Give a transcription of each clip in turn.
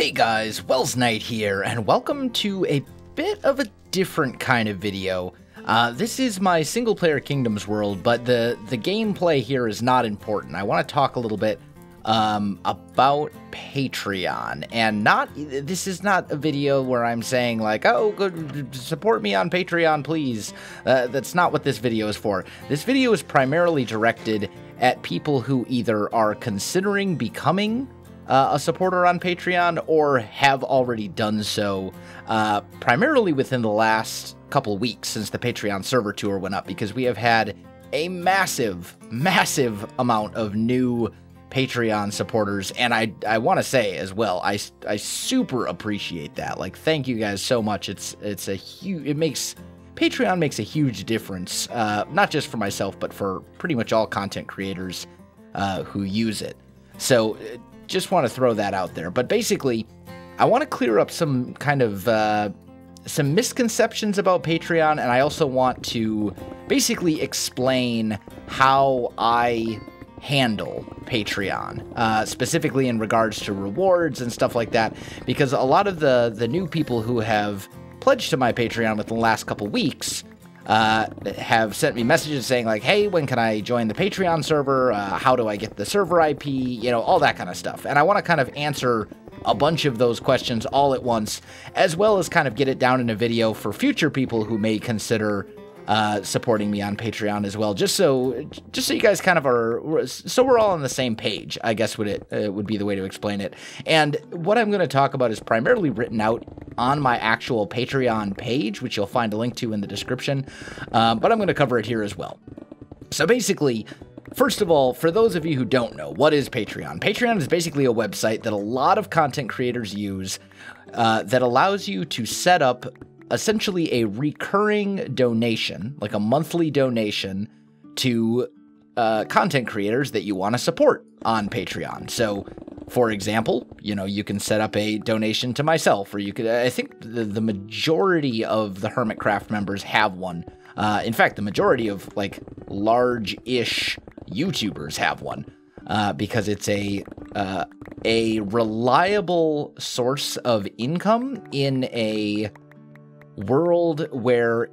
Hey guys, Welsknight here, and welcome to a bit of a different kind of video. This is my single-player Kingdoms world, but the gameplay here is not important. I want to talk a little bit about Patreon, and this is not a video where I'm saying like, oh, good, support me on Patreon, please. That's not what this video is for. This video is primarily directed at people who either are considering becoming a supporter on Patreon or have already done so, primarily within the last couple weeks since the Patreon server tour went up, because we have had a massive amount of new Patreon supporters, and I want to say as well, I super appreciate that. Like, thank you guys so much. Patreon makes a huge difference, not just for myself, but for pretty much all content creators who use it. So just want to throw that out there. But basically, I want to clear up some kind of some misconceptions about Patreon, and I also want to basically explain how I handle Patreon, specifically in regards to rewards and stuff like that, because a lot of the new people who have pledged to my Patreon within the last couple weeks have sent me messages saying like, hey, when can I join the Patreon server? How do I get the server IP? You know, all that kind of stuff. And I want to kind of answer a bunch of those questions all at once, as well as kind of get it down in a video for future people who may consider supporting me on Patreon as well, just so you guys kind of are, so we're all on the same page, I guess would be the way to explain it. And what I'm going to talk about is primarily written out on my actual Patreon page, which you'll find a link to in the description, but I'm going to cover it here as well. So basically, first of all, for those of you who don't know, what is Patreon? Patreon is basically a website that a lot of content creators use that allows you to set up essentially a recurring donation, like a monthly donation to content creators that you want to support on Patreon. So, for example, you know, you can set up a donation to myself, or you could, I think the majority of the Hermitcraft members have one. In fact, the majority of like large-ish YouTubers have one, because it's a reliable source of income in a world where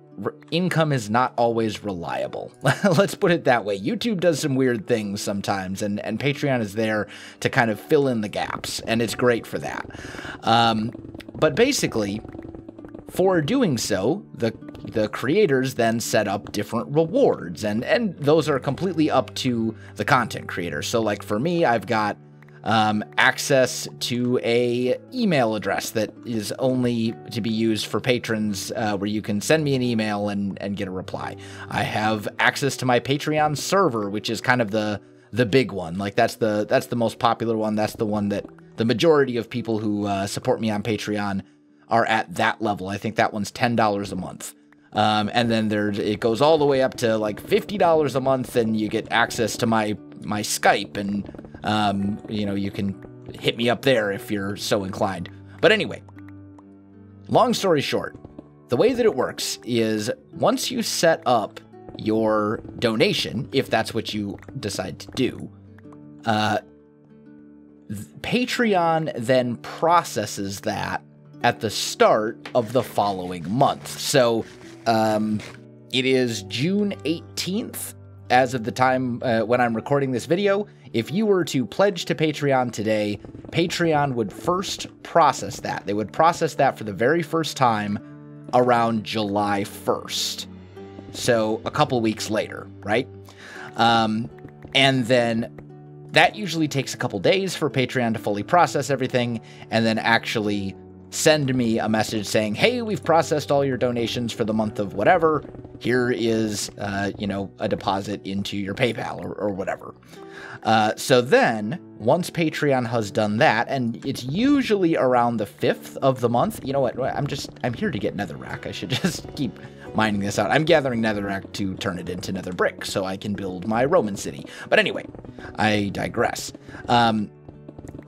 income is not always reliable. Let's put it that way. YouTube does some weird things sometimes, and Patreon is there to kind of fill in the gaps, and it's great for that. But basically, for doing so, the creators then set up different rewards, and those are completely up to the content creator. So like for me, I've got access to a email address that is only to be used for patrons, where you can send me an email and get a reply. I have access to my Patreon server, which is kind of the big one. Like that's the most popular one. That's the one that the majority of people who support me on Patreon are at that level. I think that one's $10 a month. And then it goes all the way up to like $50 a month, and you get access to my Skype, and you know, you can hit me up there if you're so inclined. But anyway, long story short, the way that it works is once you set up your donation, if that's what you decide to do, Patreon then processes that at the start of the following month. So it is June 18th as of the time when I'm recording this video. If you were to pledge to Patreon today, Patreon would first process that. They would process that for the very first time around July 1st. So a couple weeks later, right? And then that usually takes a couple days for Patreon to fully process everything and then actually send me a message saying, hey, we've processed all your donations for the month of whatever. Here is, you know, a deposit into your PayPal or whatever. So then, once Patreon has done that, and it's usually around the 5th of the month. You know what? I'm here to get netherrack. I should just keep mining this out. I'm gathering netherrack to turn it into nether brick so I can build my Roman city. But anyway, I digress.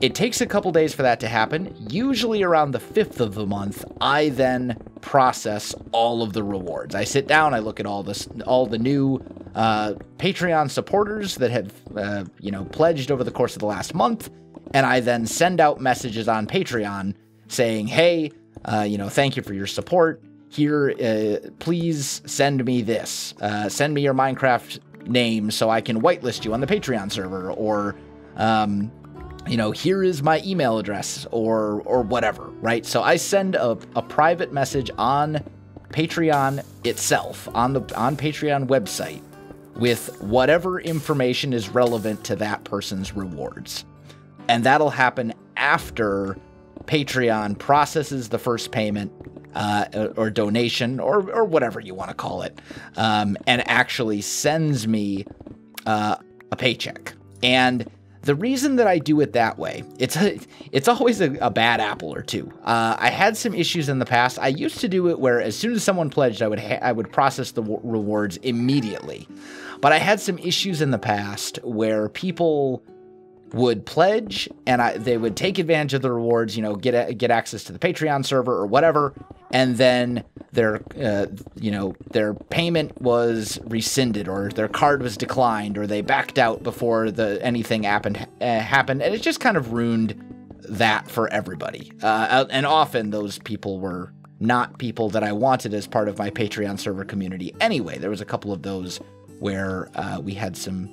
It takes a couple days for that to happen. Usually around the 5th of the month, I then process all of the rewards. I sit down, I look at all the new Patreon supporters that have, you know, pledged over the course of the last month, and I then send out messages on Patreon saying, hey, thank you for your support. Here, please send me this. Send me your Minecraft name so I can whitelist you on the Patreon server, or, here is my email address, or whatever, right? So I send a private message on Patreon itself, on Patreon website, with whatever information is relevant to that person's rewards. And that'll happen after Patreon processes the first payment, or donation, or whatever you want to call it, and actually sends me a paycheck. And the reason that I do it that way, it's always a bad apple or two. I had some issues in the past. I used to do it where as soon as someone pledged, I would process the rewards immediately. But I had some issues in the past where people would pledge and they would take advantage of the rewards, get access to the Patreon server or whatever, and then their payment was rescinded, or their card was declined, or they backed out before anything happened, and it just kind of ruined that for everybody. And often those people were not people that I wanted as part of my Patreon server community anyway. There was a couple of those where we had some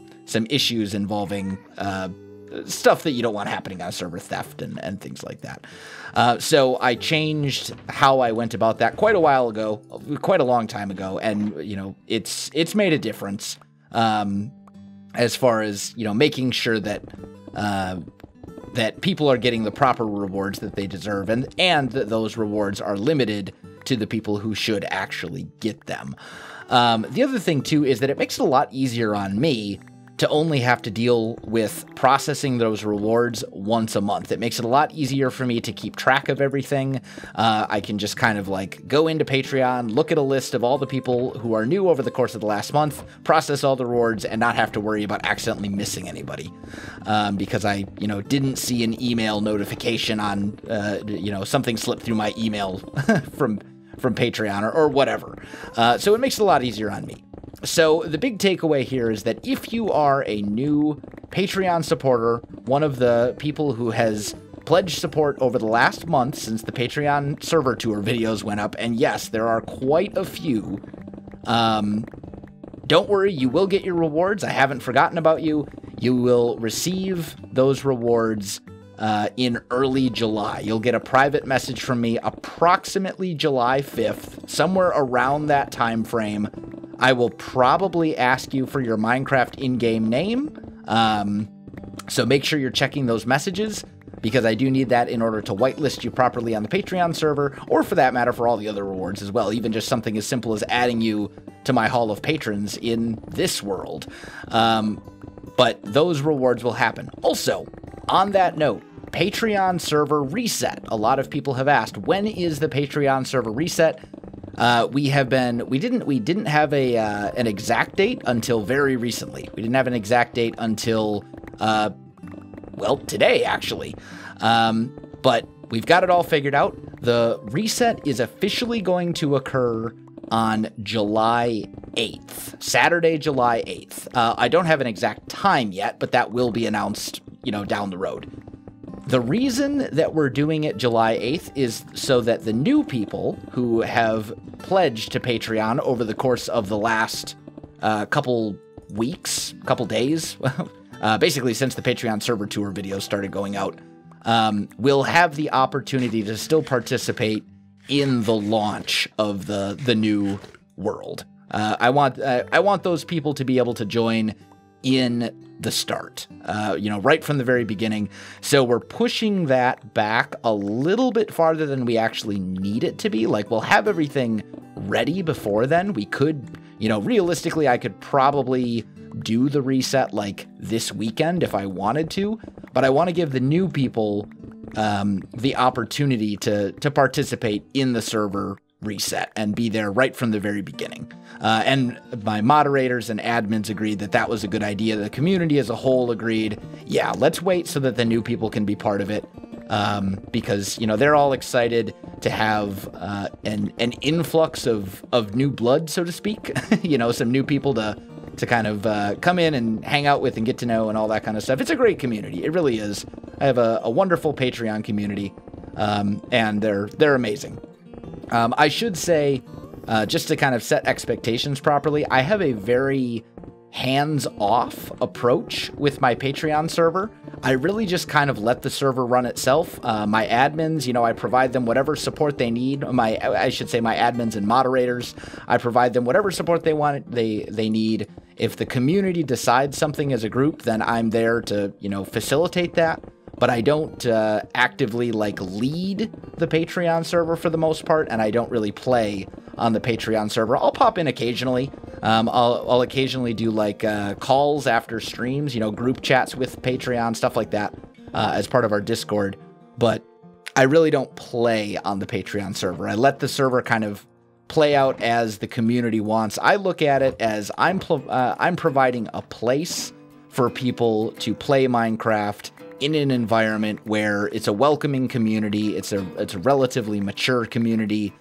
issues involving stuff that you don't want happening on server, theft and things like that. So I changed how I went about that quite a while ago, quite a long time ago, and it's made a difference as far as making sure that that people are getting the proper rewards that they deserve, and that those rewards are limited to the people who should actually get them. The other thing too is that it makes it a lot easier on me to only have to deal with processing those rewards once a month. It makes it a lot easier for me to keep track of everything. I can just kind of go into Patreon, look at a list of all the people who are new over the course of the last month, process all the rewards, and not have to worry about accidentally missing anybody. Because I, didn't see an email notification on, something slipped through my email from Patreon or whatever. So it makes it a lot easier on me. So the big takeaway here is that if you are a new Patreon supporter, one of the people who has pledged support over the last month since the Patreon server tour videos went up, and yes, there are quite a few, don't worry, you will get your rewards. I haven't forgotten about you. You will receive those rewards in early July. You'll get a private message from me approximately July 5th, somewhere around that time frame. I will probably ask you for your Minecraft in-game name, so make sure you're checking those messages, because I do need that in order to whitelist you properly on the Patreon server, or for that matter, for all the other rewards as well, even just something as simple as adding you to my Hall of Patrons in this world. But those rewards will happen. Also, on that note, Patreon server reset. A lot of people have asked, when is the Patreon server reset? We didn't have an exact date until very recently. We didn't have an exact date until, today, actually. But we've got it all figured out. The reset is officially going to occur on July 8th, Saturday, July 8th. I don't have an exact time yet, but that will be announced, down the road. The reason that we're doing it July 8th is so that the new people who have pledged to Patreon over the course of the last couple weeks, couple days, basically since the Patreon server tour videos started going out, will have the opportunity to still participate in the launch of the new world. I want those people to be able to join in the start, right from the very beginning. So we're pushing that back a little bit farther than we actually need it to be. We'll have everything ready before then. We could, realistically, I could probably do the reset this weekend if I wanted to, but I want to give the new people the opportunity to participate in the server reset and be there right from the very beginning. And my moderators and admins agreed that that was a good idea. The community as a whole agreed, yeah, let's wait so that the new people can be part of it, because, they're all excited to have an influx of new blood, so to speak, some new people to kind of come in and hang out with and get to know and all that kind of stuff. It's a great community. It really is. I have a wonderful Patreon community, and they're amazing. I should say, just to kind of set expectations properly, I have a very hands-off approach with my Patreon server. I really just kind of let the server run itself. My admins, you know, I provide them whatever support they need. I should say my admins and moderators, I provide them whatever support they want, they need. If the community decides something as a group, then I'm there to, you know, facilitate that. But I don't actively, like, lead the Patreon server for the most part, and I don't really play on the Patreon server. I'll pop in occasionally. I'll occasionally do, like, calls after streams, you know, group chats with Patreon, stuff like that, as part of our Discord. But I really don't play on the Patreon server. I let the server kind of play out as the community wants. I look at it as I'm providing a place for people to play Minecraft in an environment where it's a welcoming community, it's a relatively mature community,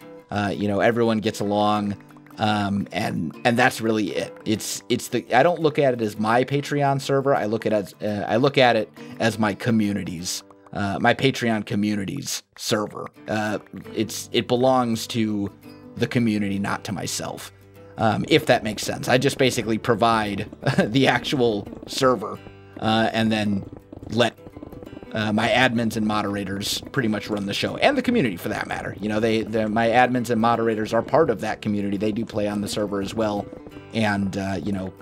you know, everyone gets along, and that's really it. I don't look at it as my Patreon server. I look at it as my community's, my Patreon community's server. It belongs to the community, not to myself, if that makes sense. I just basically provide the actual server, and then let my admins and moderators pretty much run the show, and the community for that matter. You know, my admins and moderators are part of that community. They do play on the server as well, and you know,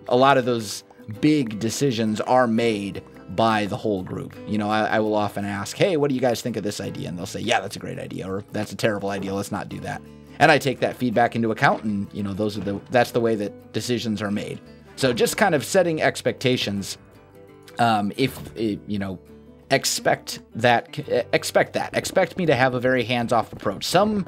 a lot of those big decisions are made by the whole group. You know, I will often ask, hey, what do you guys think of this idea? And they'll say, yeah, that's a great idea, or that's a terrible idea, let's not do that. And I take that feedback into account, and you know, that's the way that decisions are made. So just kind of setting expectations. You know, expect me to have a very hands-off approach. Some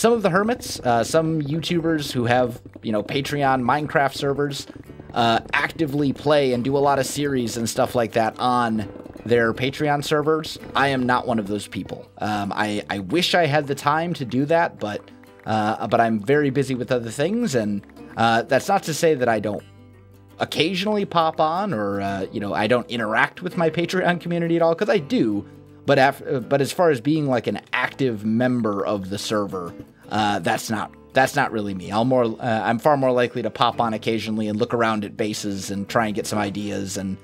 of the hermits, some YouTubers who have, you know, Patreon Minecraft servers, actively play and do a lot of series and stuff like that on their Patreon servers. I am not one of those people. I wish I had the time to do that, but I'm very busy with other things, and that's not to say that I don't occasionally pop on, or you know, I don't interact with my Patreon community at all, because I do, but as far as being like an active member of the server, that's not really me. I'm far more likely to pop on occasionally and look around at bases and try and get some ideas and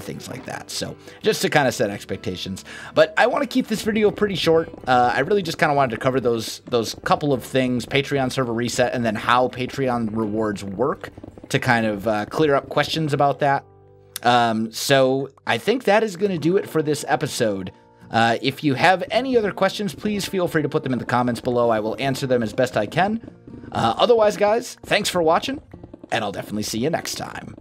things like that. So just to kind of set expectations. But I want to keep this video pretty short. I really just kind of wanted to cover those couple of things: Patreon server reset, and then how Patreon rewards work, to kind of clear up questions about that. So I think that is going to do it for this episode. If you have any other questions, please feel free to put them in the comments below. I will answer them as best I can. Otherwise, guys, thanks for watching, and I'll definitely see you next time.